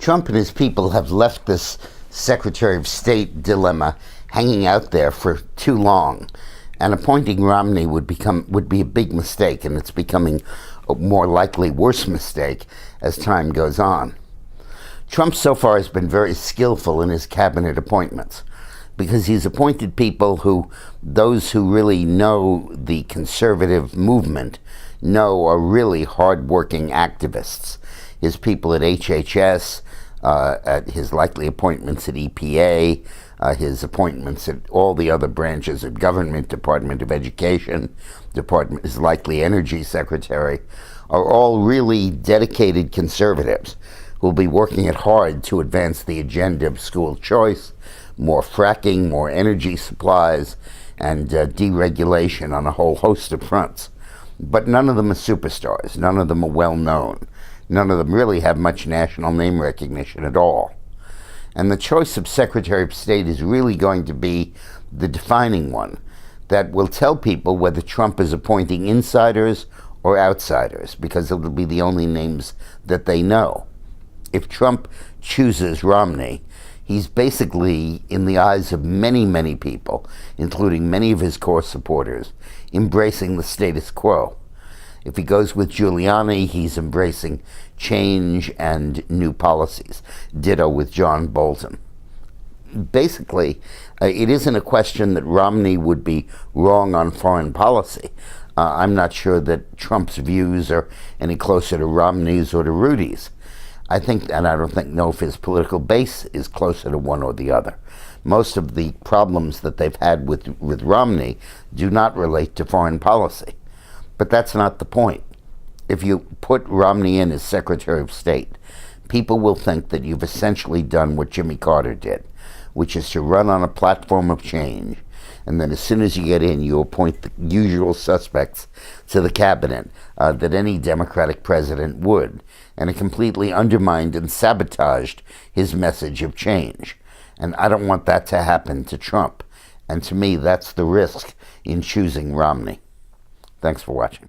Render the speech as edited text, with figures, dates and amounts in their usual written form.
Trump and his people have left this Secretary of State dilemma hanging out there for too long, and appointing Romney would be a big mistake, and it's becoming a more likely worse mistake as time goes on. Trump so far has been very skillful in his cabinet appointments, because he's appointed people those who really know the conservative movement are really hard-working activists. His people at HHS, at his likely appointments at EPA, his appointments at all the other branches of government, Department of Education, his likely Energy Secretary, are all really dedicated conservatives who will be working it hard to advance the agenda of school choice, more fracking, more energy supplies, and deregulation on a whole host of fronts. But none of them are superstars. None of them are well-known. None of them really have much national name recognition at all. And the choice of Secretary of State is really going to be the defining one that will tell people whether Trump is appointing insiders or outsiders, because it'll be the only names that they know. If Trump chooses Romney, he's basically, in the eyes of many, many people, including many of his core supporters, embracing the status quo. If he goes with Giuliani, he's embracing change and new policies. Ditto with John Bolton. Basically, it isn't a question that Romney would be wrong on foreign policy. I'm not sure that Trump's views are any closer to Romney's or to Rudy's. I don't know if his political base is closer to one or the other. Most of the problems that they've had with Romney do not relate to foreign policy. But that's not the point. If you put Romney in as Secretary of State, people will think that you've essentially done what Jimmy Carter did, which is to run on a platform of change, and then as soon as you get in, you appoint the usual suspects to the cabinet that any Democratic president would, and it completely undermined and sabotaged his message of change. And I don't want that to happen to Trump. And to me, that's the risk in choosing Romney. Thanks for watching.